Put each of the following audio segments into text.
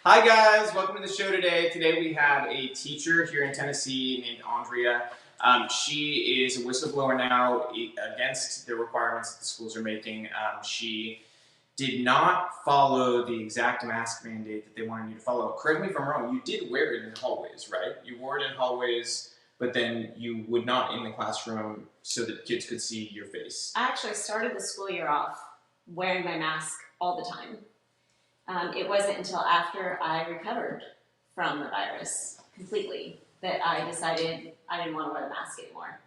Hi guys, welcome to the show today. Today we have a teacher here in Tennessee named Andrea. She is a whistleblower now against the requirements that the schools are making. She did not follow the exact mask mandate that they wanted you to follow. Correct me if I'm wrong, you did wear it in hallways, right? You wore it in hallways, but then you would not in the classroom so that kids could see your face. I actually started the school year off wearing my mask all the time. It wasn't until after I recovered from the virus completely that I decided I didn't want to wear the mask anymore.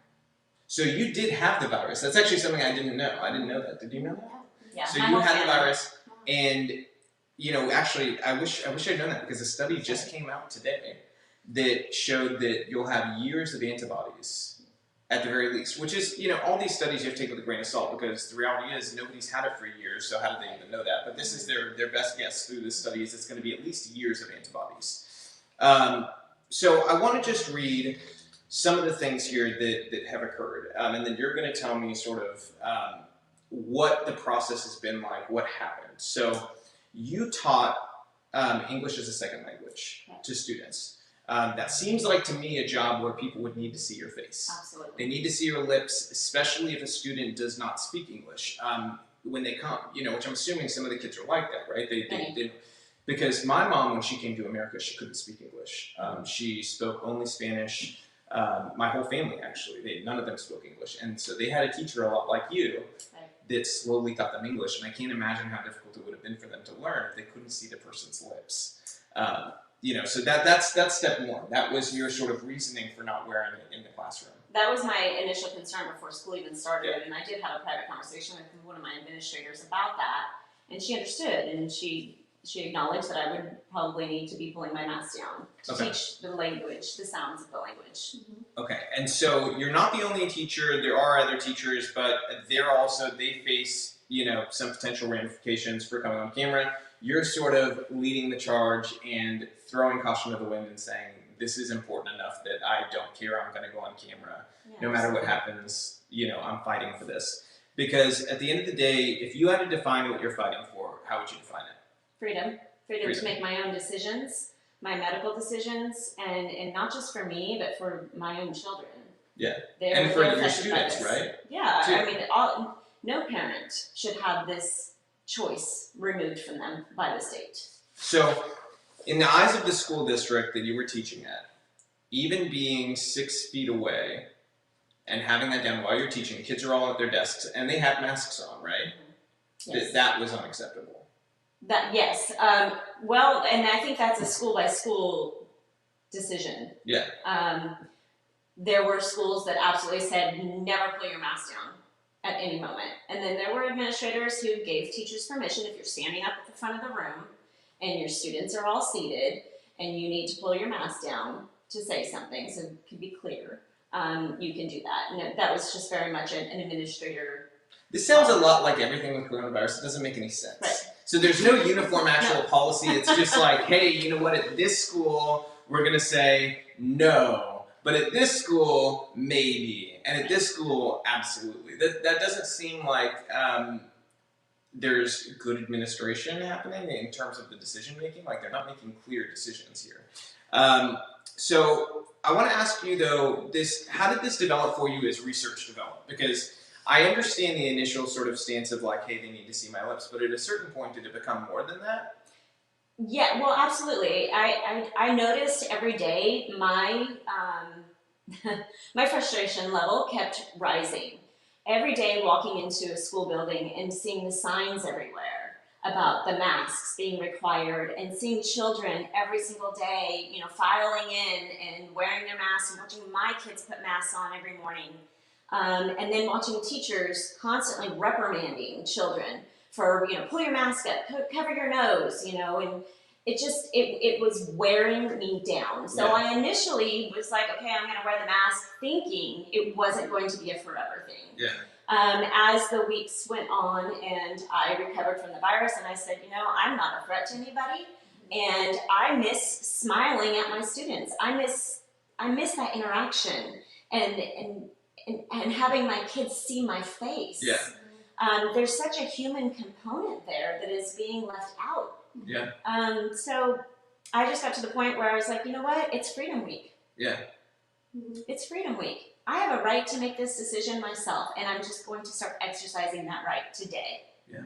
So you did have the virus. That's actually something I didn't know. I didn't know that. Did you know that? Yeah. So you had the virus, and actually, I wish I'd known that because a study just came out today that showed that you'll have years of antibodies at the very least, which is, all these studies you have to take with a grain of salt because the reality is nobody's had it for years, so how do they even know that? But this is their best guess through the studies. It's going to be at least years of antibodies. So I want to just read some of the things here that have occurred, and then you're going to tell me sort of what the process has been like, what happened. So you taught English as a second language to students. That seems like to me a job where people would need to see your face. Absolutely. They need to see your lips, especially if a student does not speak English when they come, which I'm assuming some of the kids are like that, right? They because my mom, when she came to America, she couldn't speak English. She spoke only Spanish. My whole family, actually, none of them spoke English. And so they had a teacher a lot like you that slowly taught them English. And I can't imagine how difficult it would have been for them to learn if they couldn't see the person's lips. So that's step one. That was your sort of reasoning for not wearing it in the classroom. That was my initial concern before school even started, and I did have a private conversation with one of my administrators about that, and she understood, and she acknowledged that I would probably need to be pulling my mask down to teach the language, the sounds of the language. Mm-hmm. Okay, and so you're not the only teacher. There are other teachers, but they face some potential ramifications for coming on camera. You're sort of leading the charge and throwing caution to the wind and saying, this is important enough that I don't care, I'm going to go on camera. Yes. No matter what happens, I'm fighting for this. Because at the end of the day, if you had to define what you're fighting for, how would you define it? Freedom to make my own decisions, my medical decisions, and not just for me, but for my own children. Yeah, and for your students, right? Yeah, I mean, no parent should have this choice removed from them by the state. So, in the eyes of the school district that you were teaching at, even being 6 feet away and having that down while you're teaching, kids are all at their desks and they have masks on, right? Mm-hmm. Yes. That was unacceptable. Yes. Well, and I think that's a school by school decision. Yeah. There were schools that absolutely said, never pull your mask down at any moment. And then there were administrators who gave teachers permission if you're standing up at the front of the room and your students are all seated and you need to pull your mask down to say something so it can be clear, you can do that. And that was just very much an administrator. This sounds a lot like everything with coronavirus. It doesn't make any sense. Right. So there's no uniform actual policy. It's just like, hey, you know what, at this school, we're going to say no. But at this school, maybe. And at this school, absolutely. That doesn't seem like there's good administration happening in terms of the decision making. Like they're not making clear decisions here. So I want to ask you though, how did this develop for you as research developed? Because I understand the initial sort of stance of like, hey, they need to see my lips. But at a certain point, did it become more than that? Yeah, well, absolutely. I noticed every day my frustration level kept rising. Every day walking into a school building and seeing the signs everywhere about the masks being required and seeing children every single day, filing in and wearing their masks and watching my kids put masks on every morning. And then watching teachers constantly reprimanding children for, pull your mask up, cover your nose, and it was wearing me down. So yeah. I initially was like, okay, I'm going to wear the mask, thinking it wasn't going to be a forever thing. Yeah. As the weeks went on and I recovered from the virus, and I said, I'm not a threat to anybody, and I miss smiling at my students. I miss that interaction and having my kids see my face. Yeah. There's such a human component there that is being left out. Yeah. So I just got to the point where I was like, you know what? It's Freedom Week. Yeah. It's Freedom Week. I have a right to make this decision myself, and I'm just going to start exercising that right today. Yeah.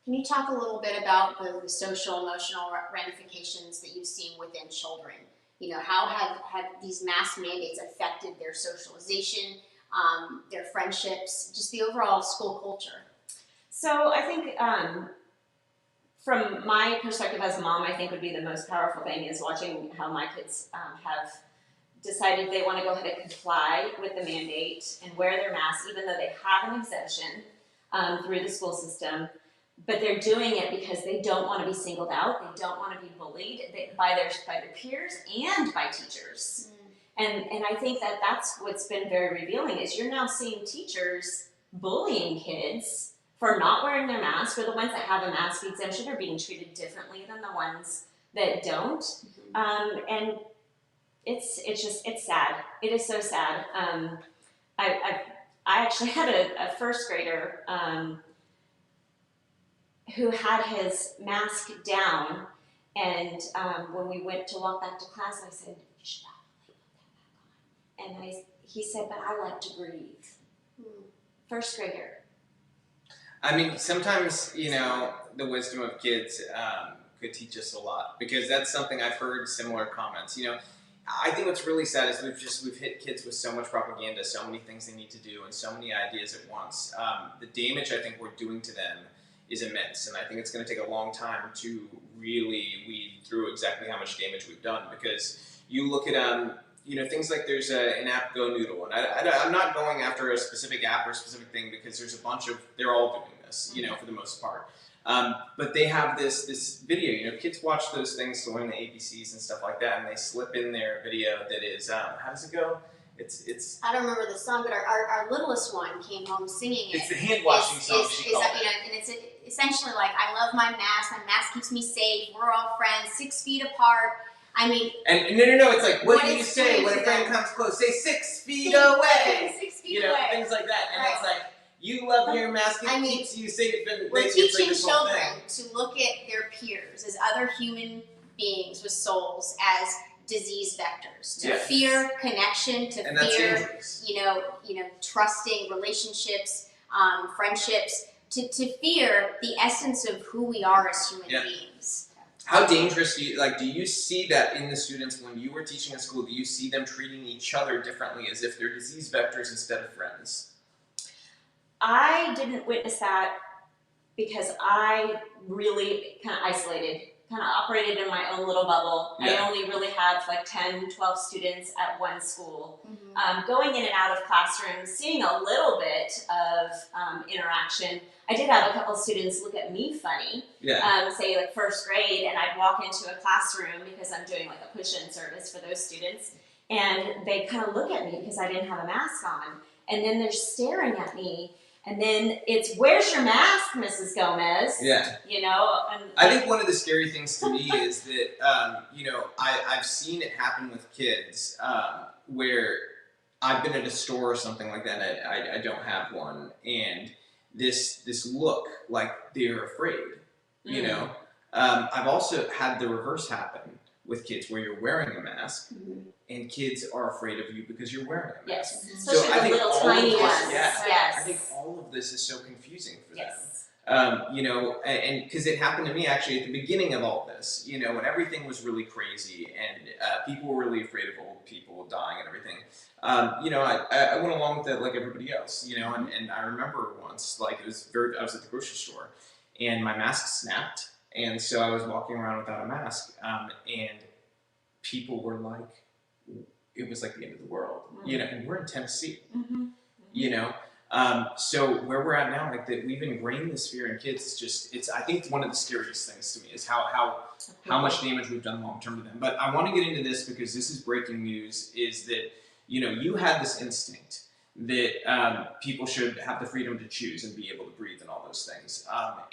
Can you talk a little bit about the social, emotional ramifications that you've seen within children? You know, how have these mask mandates affected their socialization, their friendships, just the overall school culture? So I think from my perspective as a mom, I think would be the most powerful thing is watching how my kids have decided they want to go ahead and comply with the mandate and wear their masks, even though they have an exemption through the school system. But they're doing it because they don't want to be singled out. They don't want to be bullied by their peers and by teachers. And I think that's what's been very revealing is you're now seeing teachers bullying kids for not wearing their mask, or the ones that have a mask exemption are being treated differently than the ones that don't. And it's sad. It is so sad. I actually had a first grader who had his mask down, and when we went to walk back to class, I said, "You should probably put that back on." And he said, "But I like to breathe." First grader. I mean, sometimes, you know, the wisdom of kids could teach us a lot, because that's something I've heard similar comments. You know, I think what's really sad is we've hit kids with so much propaganda, so many things they need to do, and so many ideas at once. The damage I think we're doing to them is immense, and I think it's going to take a long time to really weed through exactly how much damage we've done, because you look at you know, things like there's an app, Go Noodle, and I'm not going after a specific app or a specific thing, because there's a bunch of, they're all doing this, you know, for the most part. But they have this video, you know, kids watch those things to learn the ABCs and stuff like that, and they slip in their video that is, how does it go? It's. I don't remember the song, but our littlest one came home singing it. It's the hand washing song she called it. You know, and it's essentially like, I love my mask keeps me safe, we're all friends, 6 feet apart. I mean, and no, it's like, what do you say when a friend comes close? Say 6 feet away. 6 feet you know, away. things like that, and Right. It's like, you love your mask, it keeps you safe. And we're it's teaching like this whole children thing. to look at their peers as other human beings with souls, as disease vectors, to Yes. fear connection, to And that's fear, dangerous. you know, trusting relationships, friendships, to fear the essence of who we are as human beings. How dangerous do you see that in the students when you were teaching in school? Do you see them treating each other differently, as if they're disease vectors instead of friends? I didn't witness that because I really kind of isolated, kind of operated in my own little bubble. Yeah. I only really had like 10, 12 students at one school. Going in and out of classrooms, seeing a little bit of interaction. I did have a couple of students look at me funny, say like first grade, and I'd walk into a classroom because I'm doing like a push-in service for those students, and they kind of look at me because I didn't have a mask on, and then they're staring at me, and then it's, "Where's your mask, Mrs. Gomez?" Yeah. You know? And I think one of the scary things to me is that, you know, I've seen it happen with kids where I've been at a store or something like that, and I don't have one, and this look like they're afraid, you know? I've also had the reverse happen with kids, where you're wearing a mask, and kids are afraid of you because you're wearing a mask. Yes, So especially I the think little all tiny of this, ones. Yes. I think all of this is so confusing for them. Yes. You know, and because it happened to me actually at the beginning of all this, you know, when everything was really crazy and people were really afraid of old people dying and everything. You know, I went along with it like everybody else, you know, and I remember once, like, I was at the grocery store, and my mask snapped, and so I was walking around without a mask, and people were like, it was like the end of the world, you know, and we're in Tennessee, you know. So where we're at now, like, that we've ingrained this fear in kids, it's I think one of the scariest things to me is how much damage we've done long term to them. But I want to get into this because this is breaking news, is that, you know, you had this instinct that people should have the freedom to choose and be able to breathe and all those things.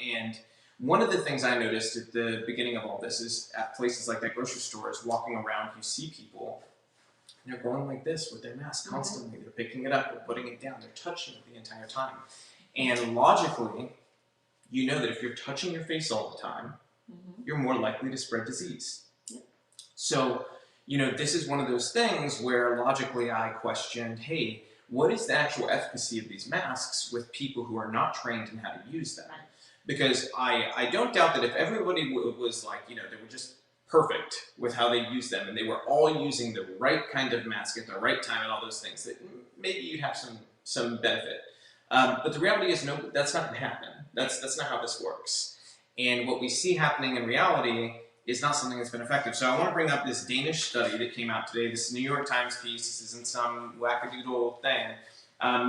And one of the things I noticed at the beginning of all this is at places like that grocery store, is walking around, you see people, and they're going like this with their mask constantly. They're picking it up, they're putting it down, they're touching it the entire time. And logically, you know that if you're touching your face all the time, you're more likely to spread disease. So, this is one of those things where logically I questioned, hey, what is the actual efficacy of these masks with people who are not trained in how to use them? Because I don't doubt that if everybody was like, they were just perfect with how they use them and they were all using the right kind of mask at the right time and all those things, that maybe you'd have some benefit. But the reality is, no, that's not going to happen. That's not how this works. And what we see happening in reality is not something that's been effective. So I want to bring up this Danish study that came out today, this New York Times piece. This isn't some wackadoodle thing.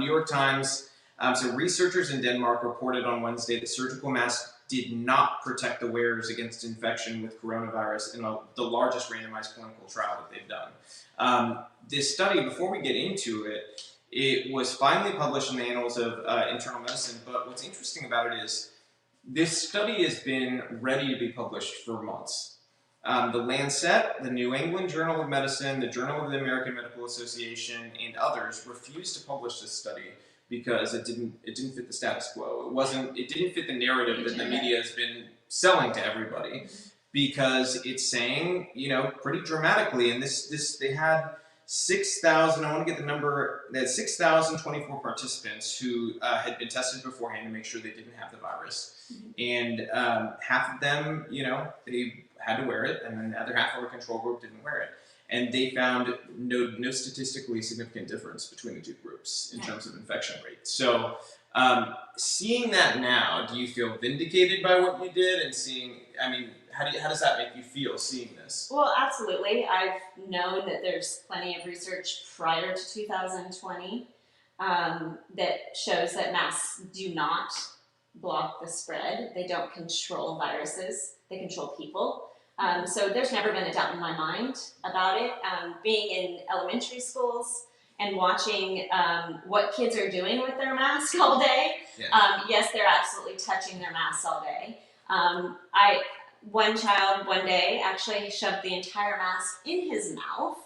New York Times, so researchers in Denmark reported on Wednesday that surgical masks did not protect the wearers against infection with coronavirus in the largest randomized clinical trial that they've done. This study, before we get into it, it was finally published in the Annals of Internal Medicine, but what's interesting about it is this study has been ready to be published for months. The Lancet, the New England Journal of Medicine, the Journal of the American Medical Association, and others refused to publish this study because it didn't fit the status quo. It didn't fit the narrative that the media has been selling to everybody, because it's saying, pretty dramatically, and they had 6,000, I want to get the number, they had 6,024 participants who had been tested beforehand to make sure they didn't have the virus. And half of them, they had to wear it, and then the other half of the control group didn't wear it. And they found no statistically significant difference between the two groups in terms of infection rate. So seeing that now, do you feel vindicated by what you did? And how does that make you feel seeing this? Well, absolutely. I've known that there's plenty of research prior to 2020 that shows that masks do not block the spread. They don't control viruses. They control people. So there's never been a doubt in my mind about it. Being in elementary schools and watching what kids are doing with their masks all day. Yes, they're absolutely touching their masks all day. One child one day actually shoved the entire mask in his mouth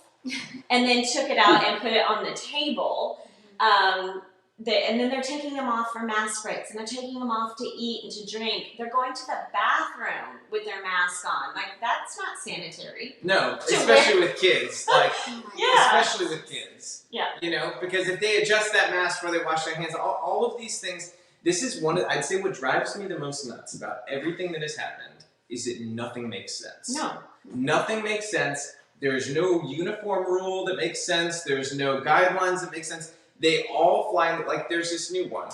and then took it out and put it on the table. And then they're taking them off for mask breaks, and they're taking them off to eat and to drink. They're going to the bathroom with their mask on. Like, that's not sanitary. No, especially with kids. Especially with kids. Yeah. Because if they adjust that mask before they wash their hands, all of these things, this is I'd say what drives me the most nuts about everything that has happened is that nothing makes sense. No. Nothing makes sense. There's no uniform rule that makes sense. There's no guidelines that make sense. They all fly, like there's this new one.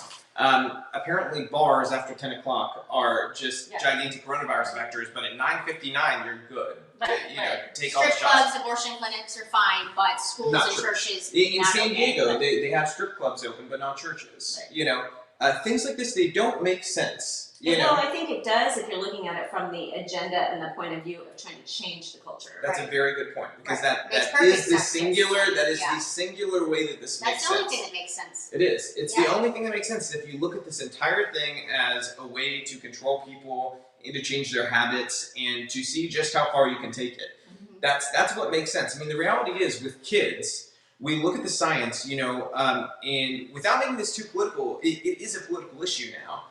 Apparently bars after 10 o'clock are just gigantic coronavirus vectors, but at 9:59 you're good. Take all the shots. Strip clubs, abortion clinics are fine, but schools and churches. In San Diego, they have strip clubs open, but not churches. Right. Things like this, they don't make sense. I think it does if you're looking at it from the agenda and the point of view of trying to change the culture. That's a very good point, because that is the singular the singular way that this makes sense. That's the only thing that makes sense. It is. It's the only thing that makes sense. If you look at this entire thing as a way to control people and to change their habits and to see just how far you can take it, that's what makes sense. The reality is with kids, we look at the science, and without making this too political, it is a political issue now.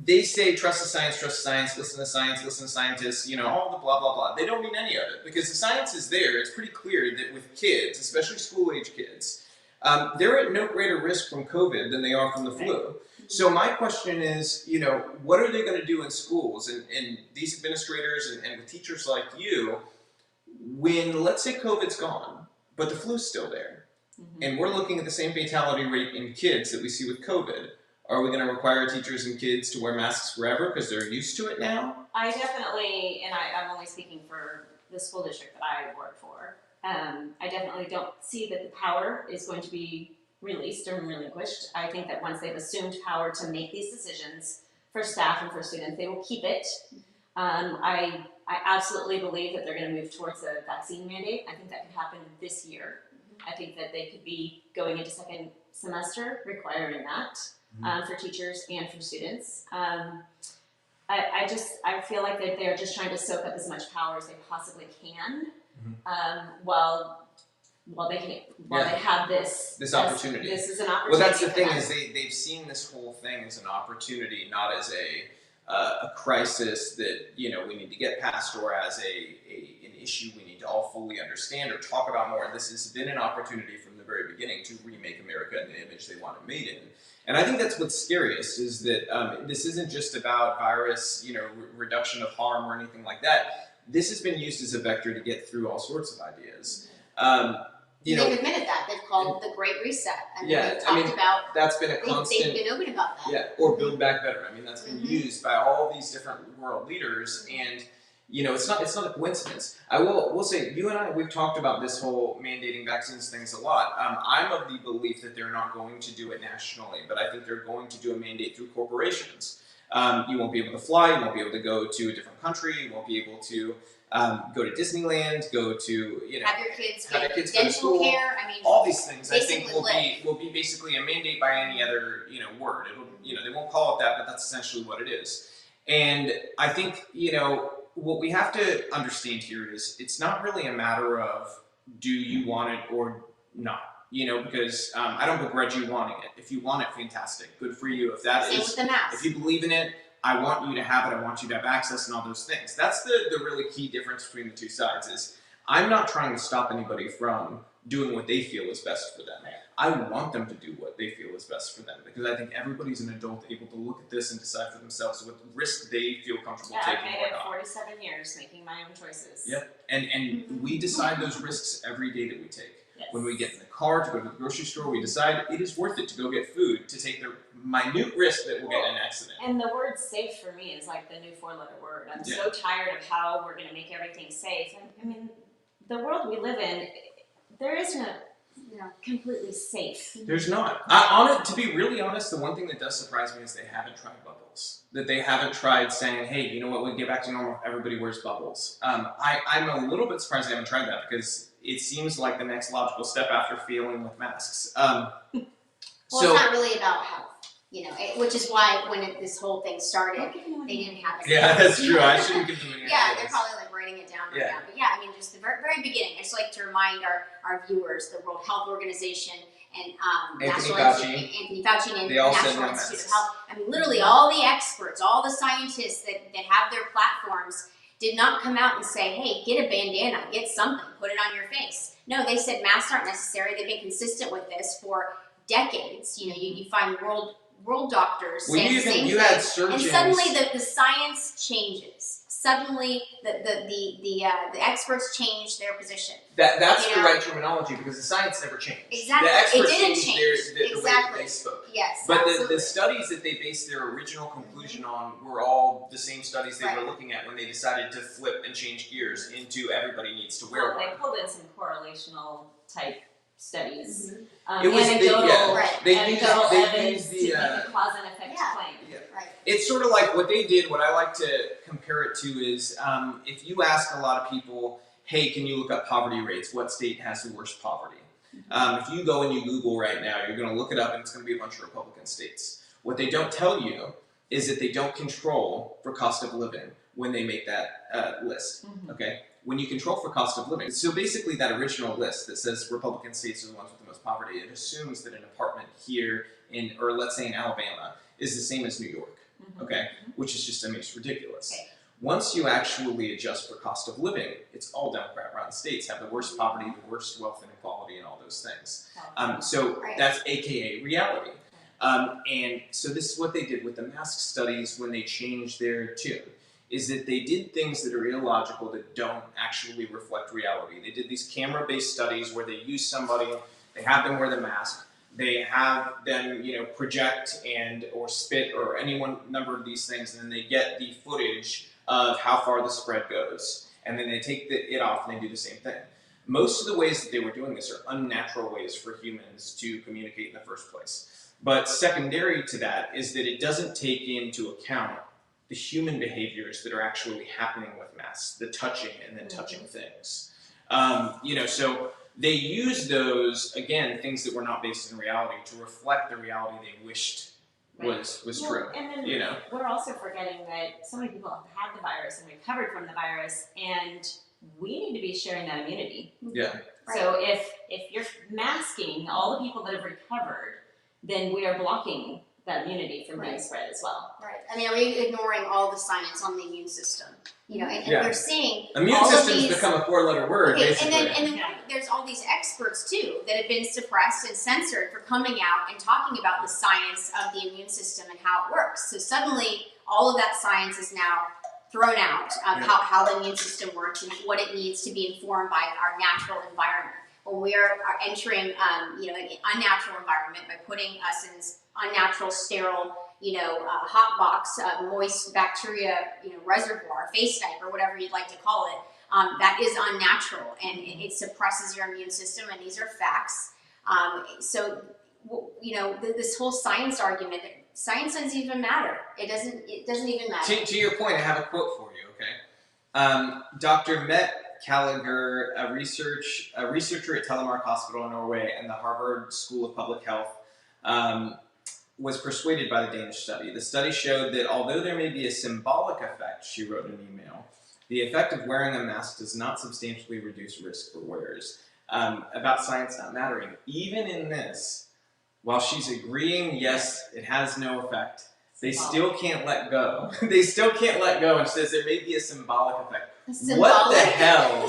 They say trust the science, listen to science, listen to scientists, all the blah, blah, blah. They don't mean any of it, because the science is there. It's pretty clear that with kids, especially school-age kids, they're at no greater risk from COVID than they are from the flu. So my question is, what are they going to do in schools and these administrators and with teachers like you when, let's say, COVID's gone, but the flu's still there, and we're looking at the same fatality rate in kids that we see with COVID? Are we going to require teachers and kids to wear masks forever because they're used to it now? I definitely, and I'm only speaking for the school district that I work for, I definitely don't see that the power is going to be released or relinquished. I think that once they've assumed power to make these decisions for staff and for students, they will keep it. I absolutely believe that they're going to move towards a vaccine mandate. I think that could happen this year. I think that they could be going into second semester requiring that. For teachers and for students. I feel like that they're just trying to soak up as much power as they possibly can, while they have this opportunity. This is an opportunity. Well, that's the thing, is they've seen this whole thing as an opportunity, not as a crisis that we need to get past, or as an issue we need fully understand or talk about more. This has been an opportunity from the very beginning to remake America in the image they want it made in. And I think that's what's scariest, is that this isn't just about virus, reduction of harm or anything like that. This has been used as a vector to get through all sorts of ideas. They've admitted that. They've called the Great Reset. And they've talked about, that's been a constant. They've been open about that. Yeah, or Build Back Better. I mean, that's been used by all these different world leaders, and it's not a coincidence. I will say, you and I, we've talked about this whole mandating vaccines things a lot. I'm of the belief that they're not going to do it nationally, but I think they're going to do a mandate through corporations. You won't be able to fly, you won't be able to go to a different country, you won't be able to go to Disneyland, go to have your kids get dental care. I mean, all these things I think will be basically a mandate by any other word. It'll they won't call it that, but that's essentially what it is. And I think what we have to understand here is it's not really a matter of do you want it or not. Because I don't begrudge you wanting it. If you want it, fantastic, good for you. If that Same with the mask. If you believe in it, I want you to have it. I want you to have access and all those things. That's the really key difference between the two sides. Is I'm not trying to stop anybody from doing what they feel is best for them. I want them to do what they feel is best for them, because I think everybody's an adult able to look at this and decide for themselves what risk they feel comfortable taking I've made or it not. 47 years making my own choices. Yep, and we decide those risks every day that we take. Yes. When we get in the car to go to the grocery store, we decide it is worth it to go get food, to take the minute risk that we'll get in an accident. And the word safe for me is like the new 4-letter word. I'm so tired of how we're going to make everything safe. And I mean, the world we live in, there isn't completely safe. There's not. To be really honest, the one thing that does surprise me is they haven't tried bubbles. That they haven't tried saying, hey, you know what, we get back to normal, everybody wears bubbles. I'm a little bit surprised they haven't tried that, because it seems like the next logical step after failing with masks. It's not really about health, which is why when this whole thing started, they didn't have it. Yeah, that's true. I shouldn't give them any Yeah, ideas. they're probably writing it down right now. But yeah, I mean, just the very beginning, I just like to remind our viewers, the World Health Organization and Anthony Fauci and they all National Institute of Health. I mean, literally all the experts, all the scientists that have their platforms did not come out and say, hey, get a bandana, get something, put it on your face. No, they said masks aren't necessary. They've been consistent with this for decades. You find world doctors saying the same thing. Surgeons. And suddenly the science changes. Suddenly the experts change their position. That's the right terminology, because the science never changed. Exactly. The experts it didn't changed change. the way that they spoke. Yes. But absolutely. the studies that they based their original conclusion on were all the same studies they were looking at when they decided to flip and change gears into everybody needs to wear one. They pulled in some correlational type studies. It was anecdotal they evidence used to make a cause and effect claim. Yeah. Right. It's sort of like what they did. What I like to compare it to is if you ask a lot of people, hey, can you look up poverty rates? What state has the worst poverty? If you go and you Google right now, you're going to look it up, and it's going to be a bunch of Republican states. What they don't tell you is that they don't control for cost of living when they make that list. Okay. When you control for cost of living. So basically that original list that says Republican states are the ones with the most poverty, it assumes that an apartment here or let's say in Alabama, is the same as New York, okay? Which is just, it's ridiculous. Okay. Once you actually adjust for cost of living, it's all Democrat-run states have the worst poverty, the worst wealth inequality, and all those things. That's AKA reality. And so this is what they did with the mask studies when they changed their tune, is that they did things that are illogical that don't actually reflect reality. They did these camera-based studies where they use somebody, they have them wear the mask, they have them, project or spit or any one number of these things, and then they get the footage of how far the spread goes. And then they take it off and they do the same thing. Most of the ways that they were doing this are unnatural ways for humans to communicate in the first place. But secondary to that is that it doesn't take into account the human behaviors that are actually happening with masks, the touching and then touching things. So they use those, again, things that were not based in reality to reflect the reality they wished was true. And then we're also forgetting that so many people have had the virus and recovered from the virus, and we need to be sharing that immunity. Yeah. So if you're masking all the people that have recovered, then we are blocking that immunity from being Right. spread as well. Right. I mean, are we ignoring all the science on the immune system? You know, and Yeah. we're seeing Immune all of system's these. become a 4-letter word, Okay, basically. and then there's all these experts too that have been suppressed and censored for coming out and talking about the science of the immune system and how it works. So suddenly, all of that science is now thrown out of how the immune system works and what it needs to be informed by our natural environment. When we are entering, an unnatural environment by putting us in this unnatural, sterile, hot box, moist bacteria, reservoir, face diaper, whatever you'd like to call it, that is unnatural and it suppresses your immune system. And these are facts. This whole science argument, science doesn't even matter. It doesn't even matter. To your point, I have a quote for you. Okay, Dr. Met Gallagher, a researcher at Telemark Hospital in Norway and the Harvard School of Public Health, was persuaded by the Danish study. The study showed that although there may be a symbolic effect, she wrote in an email, the effect of wearing a mask does not substantially reduce risk for wearers. About science not mattering. Even in this, while she's agreeing, yes, it has no effect, they still can't let go. They still can't let go and says there may be a symbolic effect. What the hell?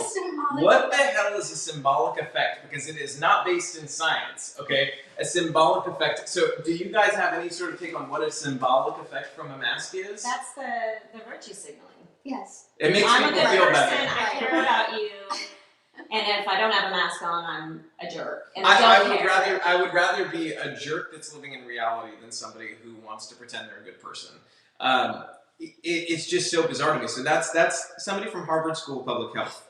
What the hell is a symbolic effect? Because it is not based in science, okay? A symbolic effect. So do you guys have any sort of take on what a symbolic effect from a mask is? That's the virtue signaling. Yes. It makes I'm a people good feel person, better. I care about you, and if I don't have a mask on, I'm a jerk. And I would rather be a jerk that's living in reality than somebody who wants to pretend they're a good person. It's just so bizarre to me. So that's somebody from Harvard School of Public Health.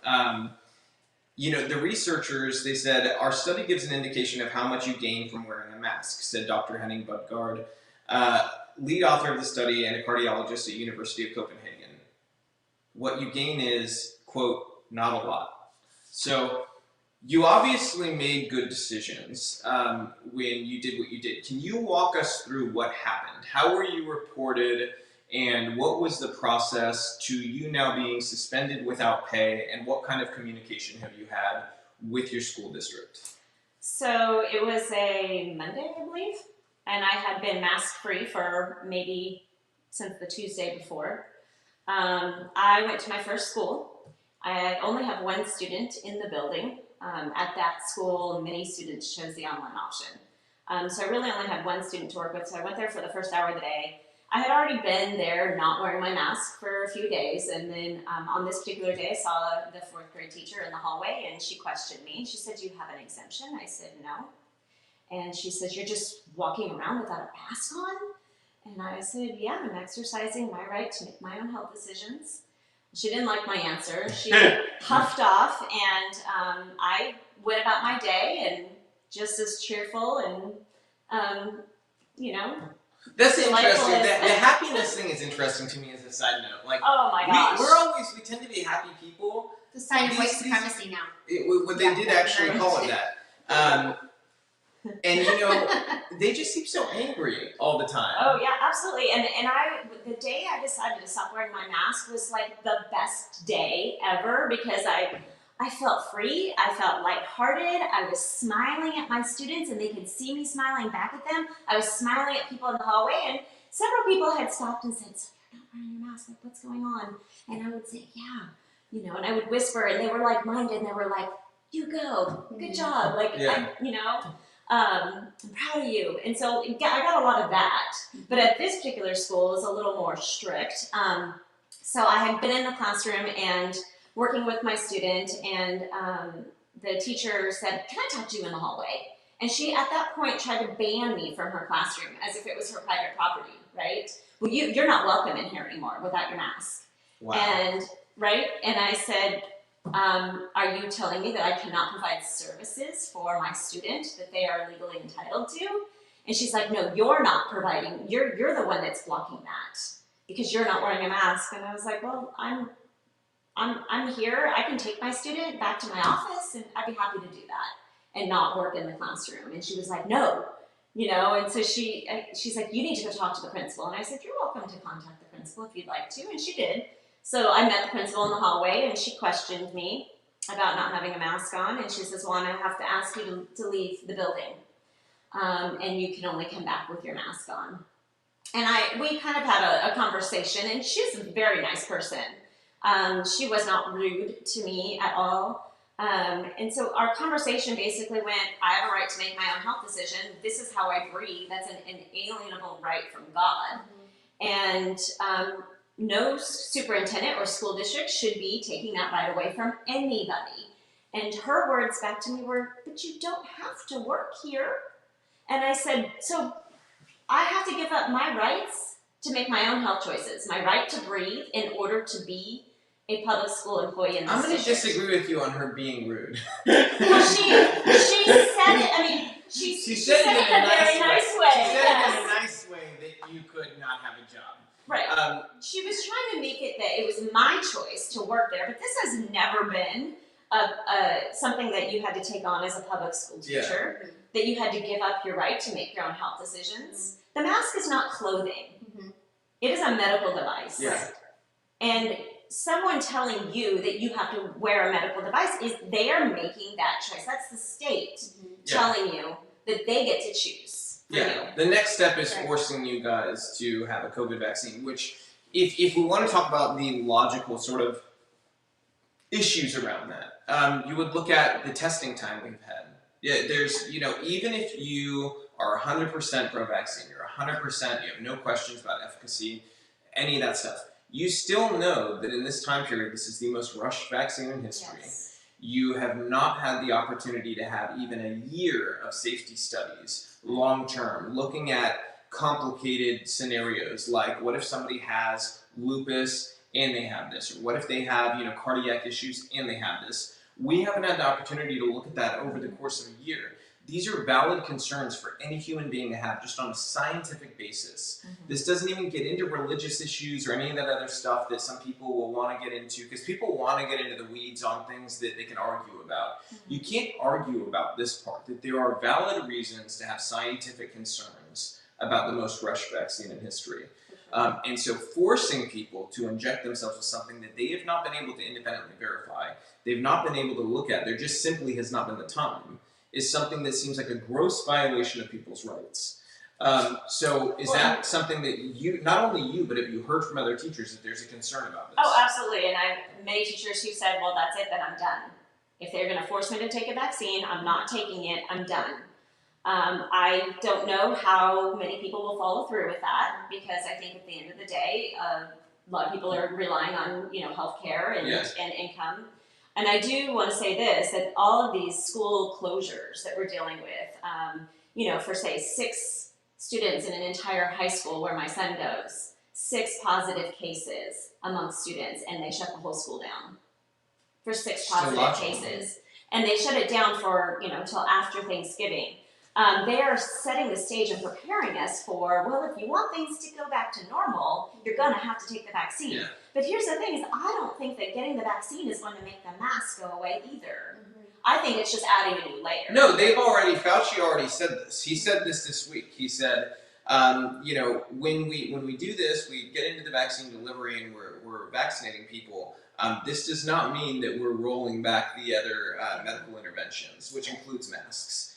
The researchers, they said, our study gives an indication of how much you gain from wearing a mask, said Dr. Henning Budgaard, lead author of the study and a cardiologist at University of Copenhagen. What you gain is, quote, not a lot. So you obviously made good decisions when you did what you did. Can you walk us through what happened? How were you reported? And what was the process to you now being suspended without pay, and what kind of communication have you had with your school district? So it was a Monday, I believe, and I had been mask-free for maybe since the Tuesday before. I went to my first school. I only have one student in the building. At that school, many students chose the online option. So I really only had one student to work with, so I went there for the first hour of the day. I had already been there not wearing my mask for a few days, and then on this particular day I saw the 4th grade teacher in the hallway, and she questioned me. She said, "Do you have an exemption?" I said, "No." And she said, "You're just walking around without a mask on?" And I said, "Yeah, I'm exercising my right to make my own health decisions." She didn't like my answer. She huffed off, and I went about my day and just as cheerful and, That's interesting. The happiness thing is interesting to me as a side note. Like, oh my gosh. We tend to be happy people. The sign of white supremacy now. They did actually call it that. And they just seem so angry all the time. Oh yeah, absolutely. And the day I decided to stop wearing my mask was like the best day ever because I felt free, I felt lighthearted, I was smiling at my students and they could see me smiling back at them. I was smiling at people in the hallway and several people had stopped and said, "So you're not wearing your mask, like what's going on?" And I would say, "Yeah," and I would whisper and they were like-minded and they were like, "You go, good job," like, yeah. I'm proud of you. And so I got a lot of that. But at this particular school is a little more strict. So I had been in the classroom and working with my student, and the teacher said, "Can I talk to you in the hallway?" And she, at that point, tried to ban me from her classroom as if it was her private property, right? "Well, you're not welcome in here anymore without your mask." Wow. And I said, "Are you telling me that I cannot provide services for my student that they are legally entitled to?" And she's like, "No, you're not providing. You're the one that's blocking that because you're not wearing a mask." And I was like, "Well, I'm here. I can take my student back to my office, and I'd be happy to do that and not work in the classroom." And she was like, "No," And so she's like, "You need to go talk to the principal." And I said, "You're welcome to contact the principal if you'd like to," and she did. So I met the principal in the hallway, and she questioned me about not having a mask on, and she says, "Well, I'm going to have to ask you to leave the building, and you can only come back with your mask on." And we kind of had a conversation, and she's a very nice person. She was not rude to me at all. And so our conversation basically went, I have a right to make my own health decision. This is how I breathe. That's an inalienable right from God. And no superintendent or school district should be taking that right away from anybody. And her words back to me were, but you don't have to work here. And I said, so I have to give up my rights to make my own health choices, my right to breathe in order to be a public school employee in this I'm going to district. disagree with you on her being rude. Well, she said it, I mean, she said it in a very nice way. She said it in a nice way that you could not have a job. Right. She was trying to make it that it was my choice to work there, but this has never been something that you had to take on as a public school teacher, that you had to give up your right to make your own health decisions. The mask is not clothing. It is a medical device. Yeah. And someone telling you that you have to wear a medical device is they are making that choice. That's the state telling you that they get to choose for you. The next step is forcing you guys to have a COVID vaccine, which if we want to talk about the logical sort of issues around that, you would look at the testing time we've had. Yeah, there's, even if you are 100% pro-vaccine, you're 100%, you have no questions about efficacy, any of that stuff, you still know that in this time period, this is the most rushed vaccine in history. Yes. You have not had the opportunity to have even a year of safety studies, long-term, looking at complicated scenarios, like what if somebody has lupus and they have this, or what if they have, cardiac issues and they have this. We haven't had the opportunity to look at that over the course of a year. These are valid concerns for any human being to have just on a scientific basis. This doesn't even get into religious issues or any of that other stuff that some people will want to get into, because people want to get into the weeds on things that they can argue about. You can't argue about this part, that there are valid reasons to have scientific concerns about the most rushed vaccine in history. And so forcing people to inject themselves with something that they have not been able to independently verify, they've not been able to look at, there just simply has not been the time, is something that seems like a gross violation of people's rights. So is that something that you, not only you, but have you heard from other teachers that there's a concern about this? Oh, absolutely. And I have many teachers who said, well, that's it, then I'm done. If they're going to force me to take a vaccine, I'm not taking it, I'm done. I don't know how many people will follow through with that, because I think at the end of the day, a lot of people are relying on, healthcare and income. And I do want to say this, that all of these school closures that we're dealing with, for say 6 students in an entire high school where my son goes, 6 positive cases among students, and they shut the whole school down for 6 positive cases. And they shut it down for, till after Thanksgiving. They are setting the stage and preparing us for, well, if you want things to go back to normal, you're going to have to take the vaccine. Yeah. But here's the thing, is I don't think that getting the vaccine is going to make the mask go away either. I think it's just adding a new layer. No, Fauci already said this. He said this week. He said, when we do this, we get into the vaccine delivery and we're vaccinating people. This does not mean that we're rolling back the other medical interventions, which includes masks.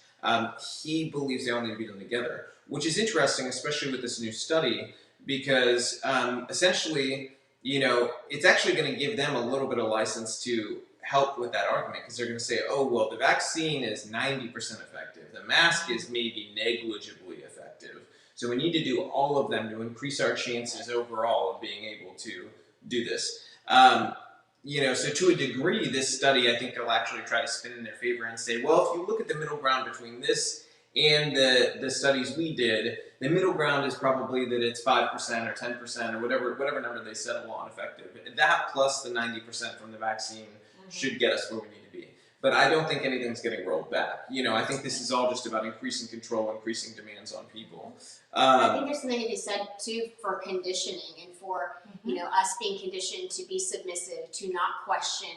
He believes they all need to be done together, which is interesting, especially with this new study, because essentially, it's actually going to give them a little bit of license to help with that argument, because they're going to say, oh, well, the vaccine is 90% effective. The mask is maybe negligibly effective. So we need to do all of them to increase our chances overall of being able to do this. So to a degree, this study, I think they'll actually try to spin in their favor and say, well, if you look at the middle ground between this and the studies we did, the middle ground is probably that it's 5% or 10% or whatever number they settle on effective. That plus the 90% from the vaccine should get us where we need to be. But I don't think anything's getting rolled back. I think this is all just about increasing control, increasing demands on people. I think there's something to be said too for conditioning and for us being conditioned to be submissive, to not question,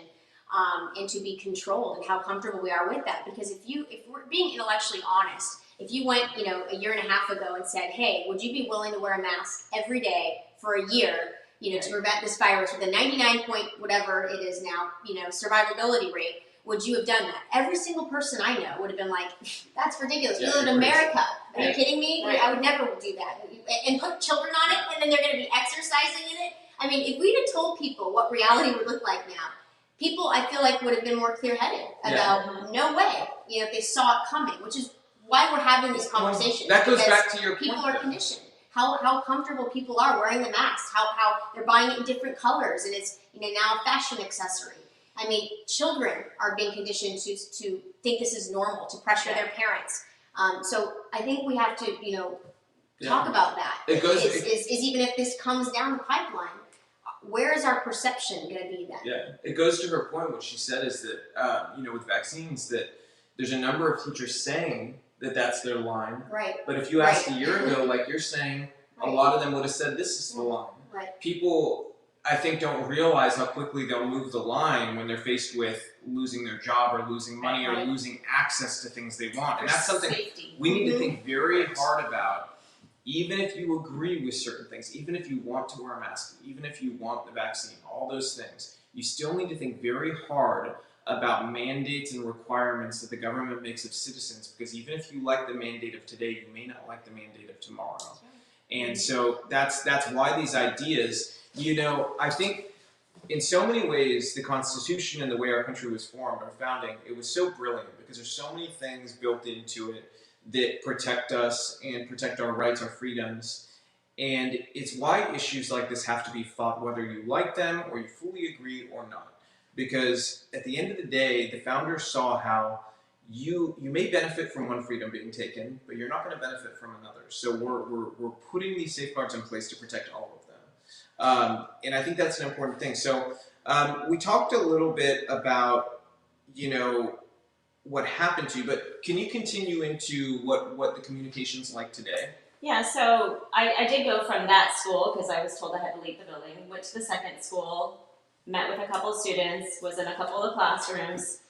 and to be controlled, and how comfortable we are with that. Because if we're being intellectually honest, if you went a year and a half ago and said, hey, would you be willing to wear a mask every day for a year, to prevent this virus with a 99 point whatever it is now, survivability rate, would you have done that? Every single person I know would have been like, that's ridiculous. Yeah, We live in America. Are you Right. kidding me? Right. I would never do that. And put children on it, and then they're going to be exercising in it. I mean, if we'd have told people what reality would look like now, people, I feel like, would have been more clear-headed about no way, you know, if they saw it coming, which is why we're having these conversations. That goes because back to your point. people are conditioned. How comfortable people are wearing the mask, how they're buying it in different colors, and it's, you know, now a fashion accessory. I mean, children are being conditioned to think this is normal, to pressure their parents. So I think we have to, you know, talk about that. It goes. Is even if this comes down the pipeline, where is our perception going to be then? Yeah, it goes to her point. What she said is that, you know, with vaccines, that there's a number of teachers saying that that's their line. Right. But if you asked a year ago, like you're saying, a lot of them would have said this is the line. Right. People, I think, don't realize how quickly they'll move the line when they're faced with losing their job or losing money or losing access to things they want. And that's something we need to think very hard about. Even if you agree with certain things, even if you want to wear a mask, even if you want the vaccine, all those things, you still need to think very hard about mandates and requirements that the government makes of citizens, because even if you like the mandate of today, you may not like the mandate of tomorrow. And so that's why these ideas, you know, I think in so many ways, the Constitution and the way our country was formed, our founding, it was so brilliant because there's so many things built into it that protect us and protect our rights, our freedoms. And it's why issues like this have to be fought whether you like them or you fully agree or not. Because at the end of the day, the founders saw how you may benefit from one freedom being taken, but you're not going to benefit from another. So we're putting these safeguards in place to protect all of them. And I think that's an important thing. So we talked a little bit about, you know, what happened to you, but can you continue into what the communication's like today? Yeah, so I did go from that school because I was told I had to leave the building, went to the second school, met with a couple of students, was in a couple of classrooms.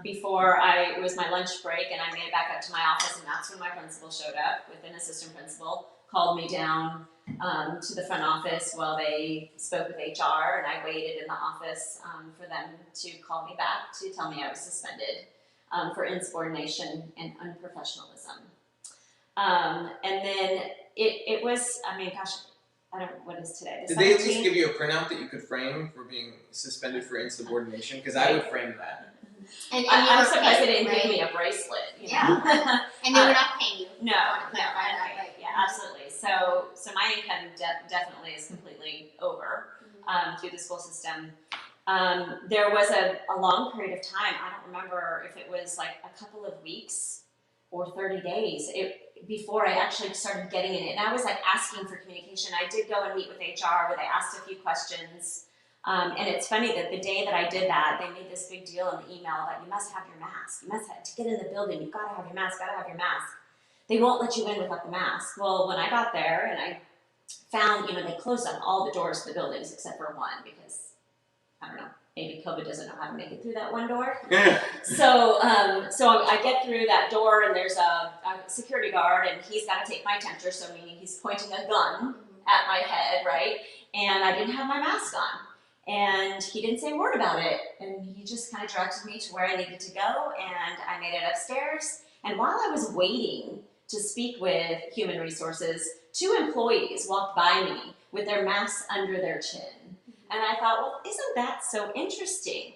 Before it was my lunch break, and I made it back up to my office, and that's when my principal showed up with an assistant principal, called me down to the front office while they spoke with HR, and I waited in the office for them to call me back to tell me I was suspended for insubordination and unprofessionalism. And then it was, I mean, gosh, I don't know, what is today? Did they at least give you a printout that you could frame for being suspended for insubordination? Because I would frame that. And I'm surprised they didn't give me a bracelet. You know? And they were not paying you. No, yeah, absolutely. So my income definitely is completely over through the school system. There was a long period of time. I don't remember if it was like a couple of weeks or 30 days before I actually started getting in it. And I was like asking for communication. I did go and meet with HR where they asked a few questions. And it's funny that the day that I did that, they made this big deal in the email that you must have your mask. You must have, to get in the building, you've got to have your mask, They won't let you in without the mask. Well, when I got there and I found, you know, they closed up all the doors to the buildings except for one because, I don't know, maybe COVID doesn't know how to make it through that one door. So I get through that door and there's a security guard and he's got to take my temperature, so meaning he's pointing a gun at my head, right? And I didn't have my mask on. And he didn't say a word about it. And he just kind of directed me to where I needed to go, and I made it upstairs. And while I was waiting to speak with Human Resources, 2 employees walked by me with their masks under their chin. And I thought, well, isn't that so interesting?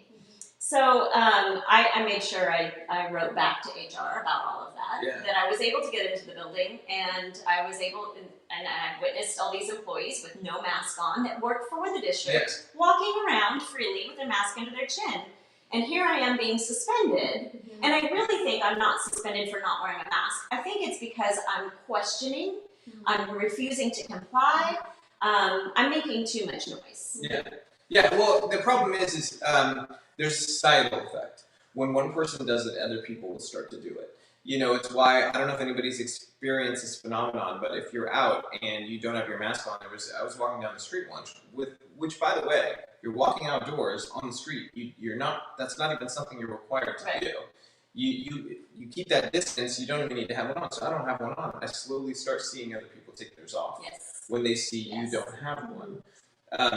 So I made sure I wrote back to HR about all of that, that I was able to get into the building, and I was able, and I witnessed all these employees with no mask on that worked for the district, walking around freely with their mask under their chin. And here I am being suspended, and I really think I'm not suspended for not wearing a mask. I think it's because I'm questioning, I'm refusing to comply, I'm making too much noise. Yeah. Well, the problem is there's a societal effect. When one person does it, other people will start to do it. You know, it's why, I don't know if anybody's experienced this phenomenon, but if you're out and you don't have your mask on, I was walking down the street once, which, by the way, you're walking outdoors on the street. That's not even something you're required to do. You keep that distance, you don't even need to have one on. So I don't have one on. I slowly start seeing other people take theirs off when they see you don't have one.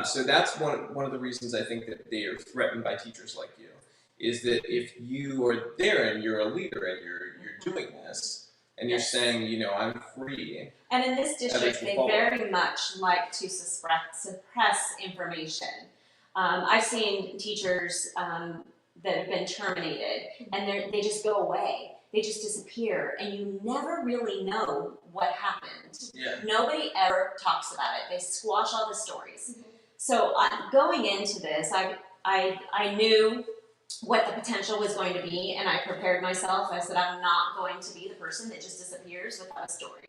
So that's one of the reasons I think that they are threatened by teachers like you, is that if you are there and you're a leader and you're doing this and you're saying, you know, I'm free. And in this district, they very much like to suppress information. I've seen teachers that have been terminated, and they just go away. They just disappear, and you never really know what happened. Yeah. Nobody ever talks about it. They squash all the stories. So going into this, I knew what the potential was going to be, and I prepared myself. I said, I'm not going to be the person that just disappears without a story.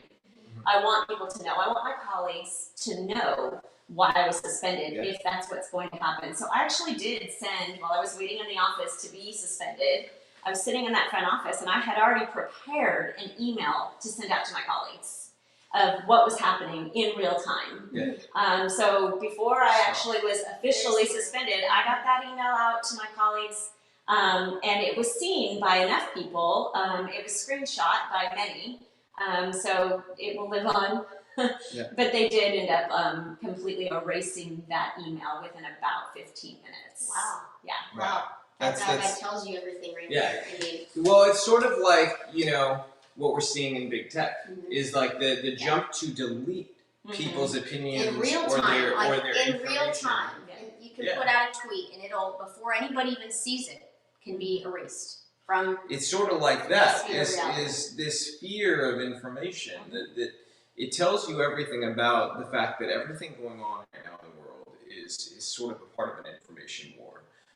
I want people to know. I want my colleagues to know why I was suspended, if that's what's going to happen. So I actually did send, while I was waiting in the office to be suspended, I was sitting in that front office, and I had already prepared an email to send out to my colleagues of what was happening in real time. Yeah. So before I actually was officially suspended, I got that email out to my colleagues, and it was seen by enough people. It was screenshot by many, so it will live on. But they did end up completely erasing that email within about 15 minutes. Wow. Yeah. Wow. That tells you everything right there. I mean, well, it's sort of like, you know, what we're seeing in big tech is like the jump to delete people's opinions in real time, or their in information. real time. You can put out a tweet, and it'll, before anybody even sees it, can be erased from. It's sort of like that. Is this fear of information that it tells you everything about the fact that everything going on right now in the world is sort of a part of an information war.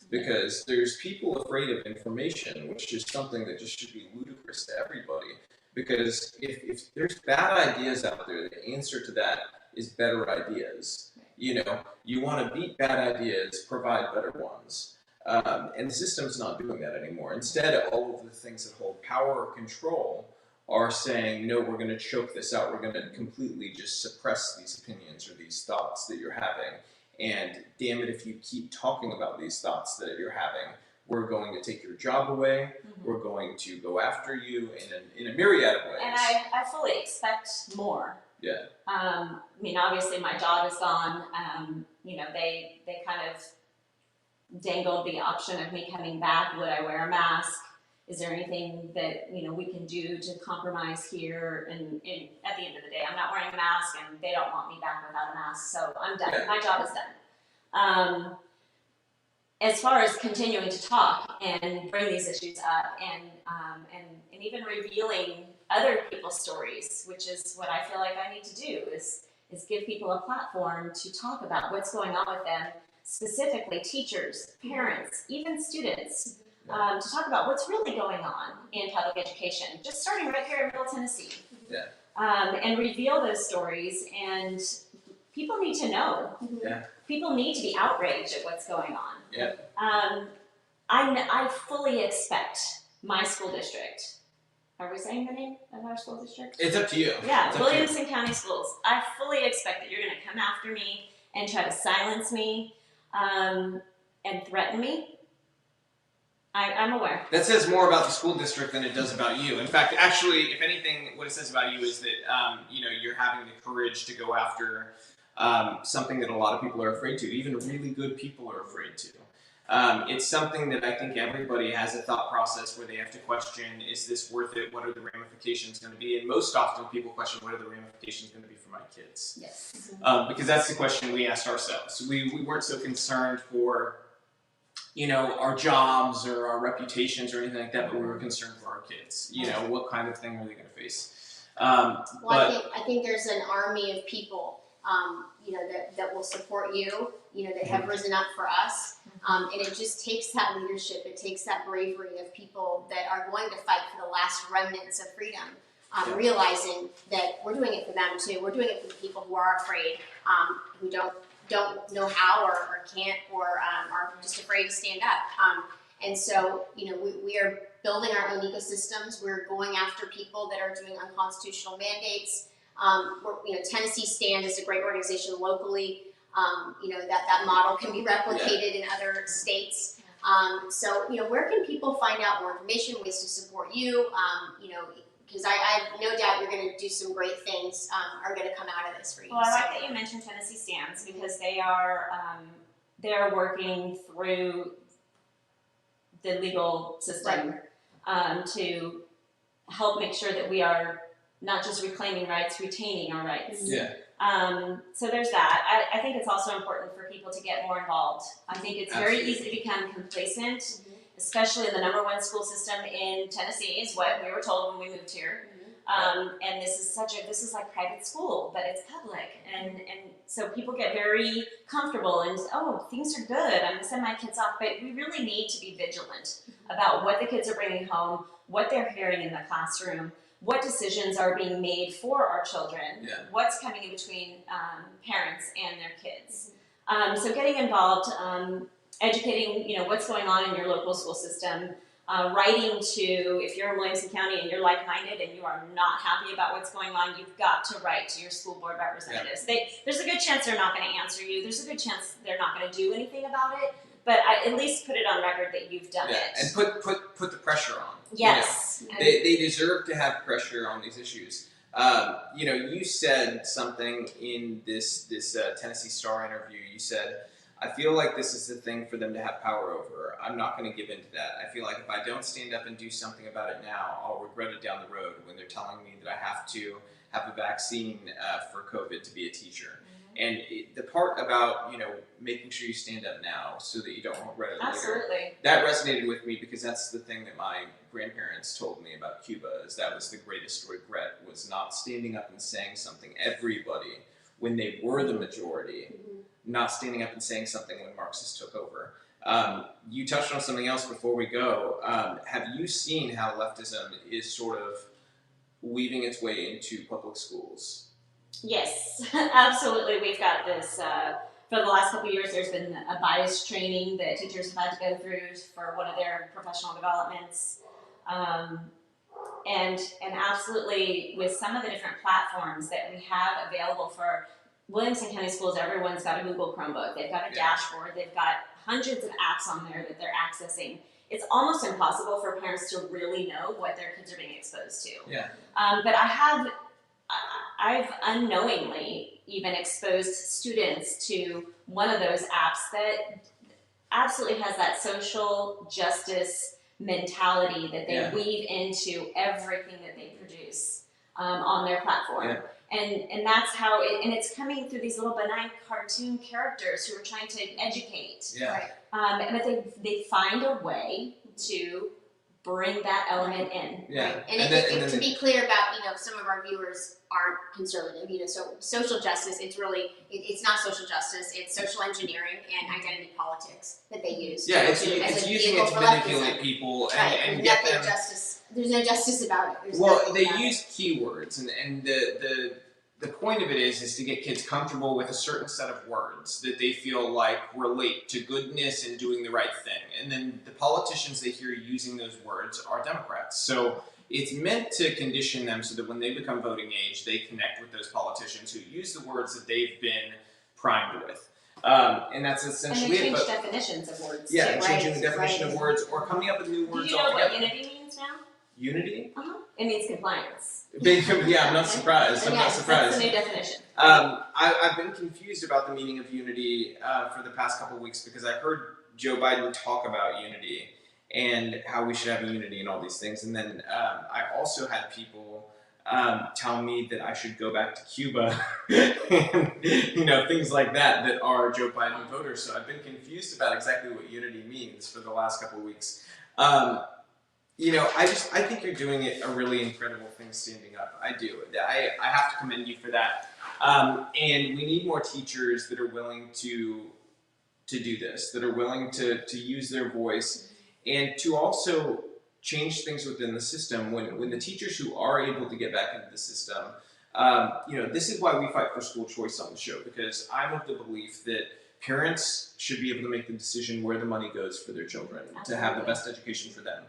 Because there's people afraid of information, which is something that just should be ludicrous to everybody. Because if there's bad ideas out there, the answer to that is better ideas. You know, you want to beat bad ideas, provide better ones. And the system's not doing that anymore. Instead, all of the things that hold power or control are saying, no, we're going to choke this out. We're going to completely just suppress these opinions or these thoughts that you're having. And damn it, if you keep talking about these thoughts that you're having, we're going to take your job away. We're going to go after you in a myriad of ways. And I fully expect more. Yeah. I mean, obviously my job is gone. You know, they kind of dangled the option of me coming back. Would I wear a mask? Is there anything that, you know, we can do to compromise here? And at the end of the day, I'm not wearing a mask, and they don't want me back without a mask, so I'm done. Yeah. My job is done. As far as continuing to talk and bring these issues up, and even revealing other people's stories, which is what I feel like I need to do, is give people a platform to talk about what's going on with them, specifically teachers, parents, even students. To talk about what's really going on in public education, just starting right here in Middle Tennessee. Yeah. And reveal those stories, and people need to know. Yeah. People need to be outraged at what's going on. Yeah. I fully expect my school district. Are we saying the name of our school district? It's up to you. Yeah, Williamson County Schools. I fully expect that you're going to come after me and try to silence me and threaten me. I'm aware. That says more about the school district than it does about you. In fact, actually, if anything, what it says about you is that you know, you're having the courage to go after something that a lot of people are afraid to. Even really good people are afraid to. It's something that I think everybody has a thought process where they have to question: is this worth it? What are the ramifications going to be? And most often, people question: what are the ramifications going to be for my kids? Yes. Because that's the question we asked ourselves. We weren't so concerned for, you know, our jobs or our reputations or anything like that, but we were concerned for our kids. You know, what kind of thing are they going to face? I think there's an army of people, you know, that will support you, you know, that have risen up for us. And it just takes that leadership. It takes that bravery of people that are going to fight for the last remnants of freedom, realizing that we're doing it for them too. We're doing it for the people who are afraid, who don't know how or can't, or are just afraid to stand up. And so, you know, we are building our own ecosystems. We're going after people that are doing unconstitutional mandates. You know, Tennessee Stand is a great organization locally. You know, that model can be replicated in other states. So, you know, where can people find out more information, ways to support you? You know, because I have no doubt you're going to do some great things are going to come out of this for you. Well, I like that you mentioned Tennessee Stands, because they are working through the legal system to help make sure that we are not just reclaiming rights, retaining our rights. Yeah. So there's that. I think it's also important for people to get more involved. I think it's very easy to become complacent, especially in the #1 school system in Tennessee, is what we were told when we moved here. And this is like private school, but it's public, and so people get very comfortable and things are good, I'm gonna send my kids off, but we really need to be vigilant about what the kids are bringing home, what they're hearing in the classroom, what decisions are being made for our children, what's coming in between parents and their kids. So getting involved, educating, what's going on in your local school system, writing to, if you're in Williamson County and you're like-minded and you are not happy about what's going on, you've got to write to your school board representatives. There's a good chance they're not going to answer you. There's a good chance they're not going to do anything about it, but at least put it on record that you've done it. And put the pressure on. Yes. They deserve to have pressure on these issues. You said something in this Tennessee Star interview. You said, I feel like this is the thing for them to have power over. I'm not going to give in to that. I feel like if I don't stand up and do something about it now, I'll regret it down the road when they're telling me that I have to have a vaccine for COVID to be a teacher. And the part about, making sure you stand up now so that you don't regret it later. Absolutely. That resonated with me because that's the thing that my grandparents told me about Cuba, is that was the greatest regret, was not standing up and saying something. Everybody, when they were the majority, not standing up and saying something when Marxists took over. You touched on something else before we go. Have you seen how leftism is sort of weaving its way into public schools? Yes, absolutely. We've got this, for the last couple of years, there's been a bias training that teachers have had to go through for one of their professional developments. And absolutely, with some of the different platforms that we have available for Williamson County schools, everyone's got a Google Chromebook. They've got a dashboard. They've got hundreds of apps on there that they're accessing. It's almost impossible for parents to really know what their kids are being exposed to. Yeah. But I've unknowingly even exposed students to one of those apps that absolutely has that social justice mentality that they weave into everything that they produce on their platform. Yeah. And that's how it's coming through these little benign cartoon characters who are trying to educate. Yeah. But they find a way to bring that element in. Yeah. Right. And to be clear about, some of our viewers aren't conservative, so social justice, it's not social justice, it's social engineering and identity politics that they use. Yeah, it's using it to manipulate people and get them. There's no justice about it. They use keywords, and the point of it is to get kids comfortable with a certain set of words that they feel like relate to goodness and doing the right thing. And then the politicians they hear using those words are Democrats. So it's meant to condition them so that when they become voting age, they connect with those politicians who use the words that they've been primed with. And that's essentially and they change definitions of words. Yeah, too, changing the definition of words or coming up with new words. Do you know what unity means now? Unity? It means compliance. Yeah, I'm not surprised. I'm not surprised. That's the new definition. I've been confused about the meaning of unity for the past couple of weeks because I heard Joe Biden talk about unity and how we should have unity and all these things. And then I also had people tell me that I should go back to Cuba and, things like that are Joe Biden voters. So I've been confused about exactly what unity means for the last couple of weeks. I think you're doing a really incredible thing standing up. I do. I have to commend you for that. And we need more teachers that are willing to do this, that are willing to use their voice and to also change things within the system. When the teachers who are able to get back into the system, this is why we fight for school choice on the show, because I'm of the belief that parents should be able to make the decision where the money goes for their children to have the best education for them.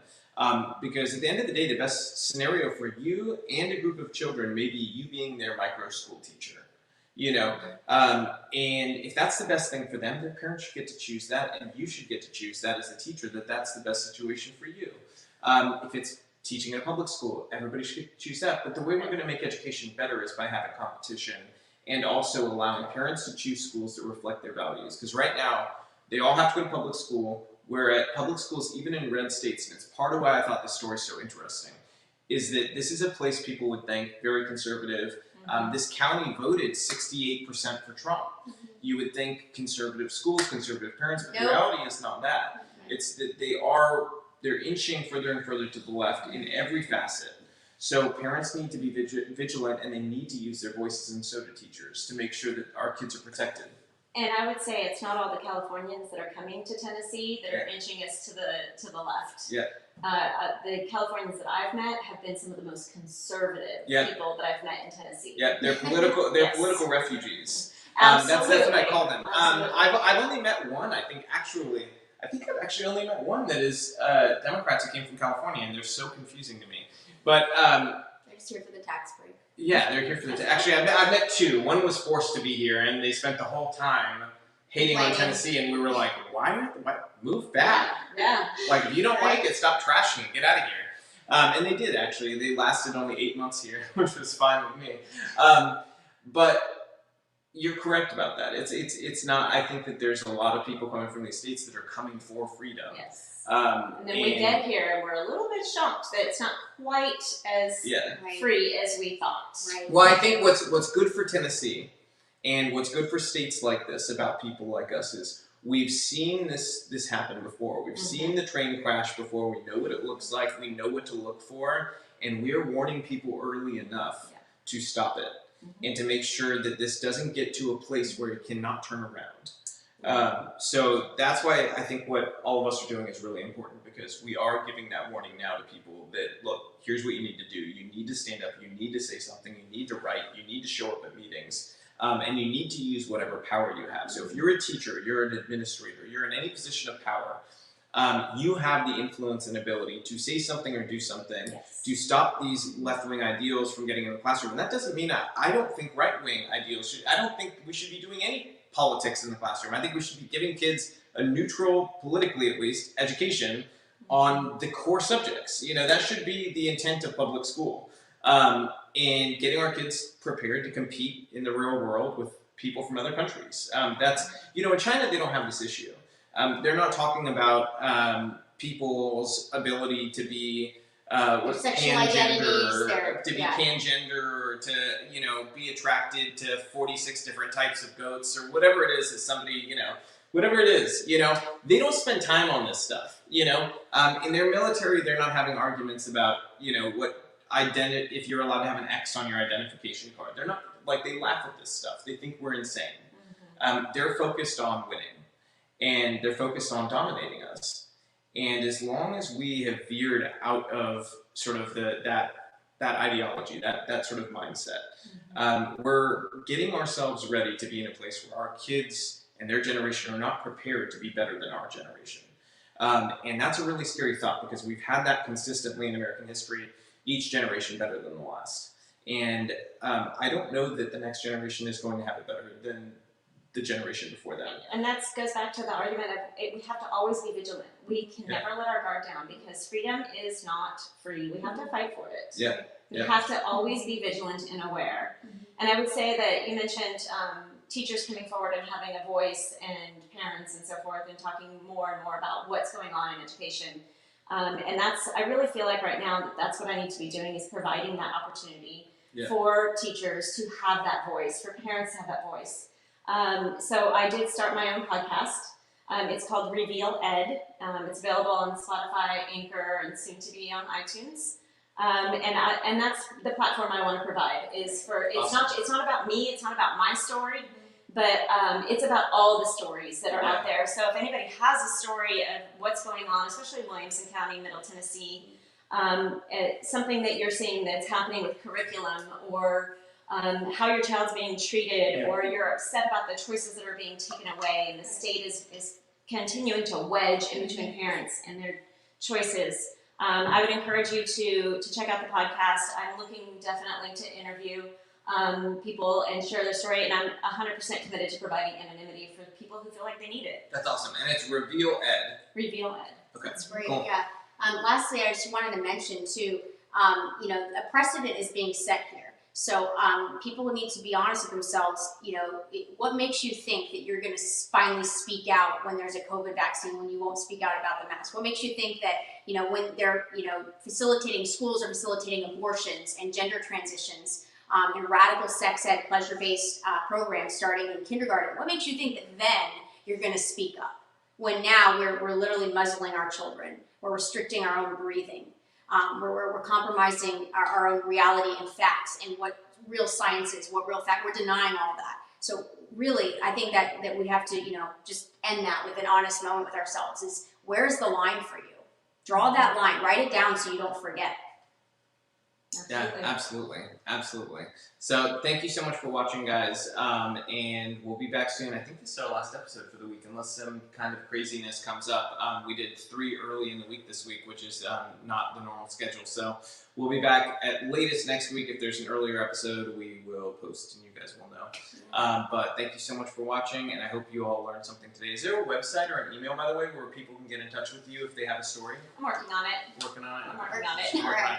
Because at the end of the day, the best scenario for you and a group of children may be you being their micro school teacher, and if that's the best thing for them, their parents should get to choose that, and you should get to choose that as a teacher, that's the best situation for you. If it's teaching in a public school, everybody should get to choose that. But the way we're going to make education better is by having competition and also allowing parents to choose schools that reflect their values. Because right now, they all have to go to public school, where at public schools, even in red states, and it's part of why I thought this story is so interesting, is that this is a place people would think very conservative. This county voted 68% for Trump. You would think conservative schools, conservative parents, but the reality is not that. It's that they're inching further and further to the left in every facet. So parents need to be vigilant, and they need to use their voices, and so do teachers, to make sure that our kids are protected. And I would say it's not all the Californians that are coming to Tennessee that are inching us to the left. Yeah. The Californians that I've met have been some of the most conservative people that I've met in Tennessee. Yeah, they're political. They're political refugees. That's what I call them. I've only met one. I think I've actually only met one that is Democrats who came from California, and they're so confusing to me. But they're just here for the tax break. Yeah, they're here for the actually. I've met two. One was forced to be here, and they spent the whole time hating on Tennessee, and we were like, "Why? Move back? Yeah. Like, if you don't like it, stop trashing it. Get out of here." And they did actually. They lasted only 8 months here, which was fine with me. But you're correct about that. It's not. I think that there's a lot of people coming from these states that are coming for freedom. Yes. And then we get here and we're a little bit shocked that it's not quite as free as we thought. Right. Well, I think what's good for Tennessee and what's good for states like this about people like us is we've seen this happen before. We've seen the train crash before. We know what it looks like. We know what to look for. And we're warning people early enough to stop it and to make sure that this doesn't get to a place where it cannot turn around. So that's why I think what all of us are doing is really important, because we are giving that warning now to people that, look, here's what you need to do. You need to stand up. You need to say something. You need to write. You need to show up at meetings. And you need to use whatever power you have. So if you're a teacher, you're an administrator, you're in any position of power, you have the influence and ability to say something or do something to stop these left-wing ideals from getting in the classroom. And that doesn't mean I don't think right-wing ideals I don't think we should be doing any politics in the classroom. I think we should be giving kids a neutral, politically at least, education on the core subjects. That should be the intent of public school. And getting our kids prepared to compete in the real world with people from other countries. In China, they don't have this issue. They're not talking about people's ability to be pangender, pangender, to be attracted to 46 different types of goats, or whatever it is that somebody, whatever it is, they don't spend time on this stuff. In their military, they're not having arguments about, if you're allowed to have an X on your identification card. They're not, they laugh at this stuff. They think we're insane. They're focused on winning, and they're focused on dominating us. And as long as we have veered out of sort of that ideology, that sort of mindset, we're getting ourselves ready to be in a place where our kids and their generation are not prepared to be better than our generation. And that's a really scary thought, because we've had that consistently in American history, each generation better than the last. And I don't know that the next generation is going to have it better than the generation before them. And that goes back to the argument of we have to always be vigilant. We can never let our guard down, because freedom is not free. We have to fight for it. We have to always be vigilant and aware. And I would say that you mentioned teachers coming forward and having a voice, and parents and so forth, and talking more and more about what's going on in education. And I really feel like right now that's what I need to be doing, is providing that opportunity for teachers to have that voice, for parents to have that voice. So I did start my own podcast. It's called Reveal Ed. It's available on Spotify, Anchor, and soon to be on iTunes. And that's the platform I want to provide. It's not about me. It's not about my story, but it's about all the stories that are out there. So if anybody has a story of what's going on, especially in Williamson County, Middle Tennessee, something that you're seeing that's happening with curriculum, or how your child's being treated, or you're upset about the choices that are being taken away, and the state is continuing to wedge in between parents and their choices. I would encourage you to check out the podcast. I'm looking definitely to interview people and share their story, and I'm 100% committed to providing anonymity for people who feel like they need it. That's awesome. And it's Reveal Ed. Reveal Ed. Okay. That's great. Cool. Yeah. Lastly, I just wanted to mention too, a precedent is being set here. So people need to be honest with themselves. What makes you think that you're going to finally speak out when there's a COVID vaccine when you won't speak out about the mask? What makes you think that when they're facilitating schools or facilitating abortions and gender transitions and radical sex ed pleasure-based programs starting in kindergarten? What makes you think that then you're going to speak up when now we're literally muzzling our children, we're restricting our own breathing? We're compromising our own reality and facts and what real science is, what real fact. We're denying all that. So really, I think that we have to, just end that with an honest moment with ourselves. Is where's the line for you? Draw that line. Write it down so you don't forget. Yeah, absolutely. So thank you so much for watching, guys, and we'll be back soon. I think this is our last episode for the week, unless some kind of craziness comes up. We did 3 early in the week this week, which is not the normal schedule. So we'll be back at latest next week. If there's an earlier episode, we will post, and you guys will know. But thank you so much for watching, and I hope you all learned something today. Is there a website or an email, by the way, where people can get in touch with you if they have a story? I'm working on it. Working on it? I'm working on it. All right.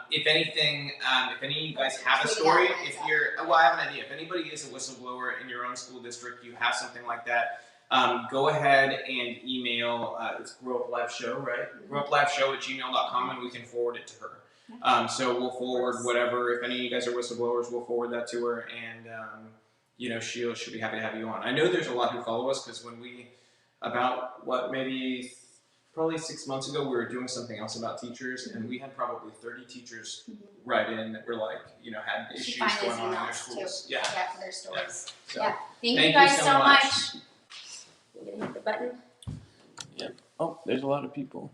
If anything, if any of you guys have a story, I have an idea. If anybody is a whistleblower in your own school district, you have something like that, go ahead and email, it's GrowUp Live Show, right? GrowUpLiveShow@gmail.com, and we can forward it to her. So we'll forward whatever. If any of you guys are whistleblowers, we'll forward that to her, and she'll be happy to have you on. I know there's a lot who follow us, because when we, probably 6 months ago, we were doing something else about teachers, and we had probably 30 teachers write in that were like, had issues going on in their schools. Yeah, for their stories. Yeah. So, Thank you guys so much. We're gonna hit the button. Yep. Oh, there's a lot of people.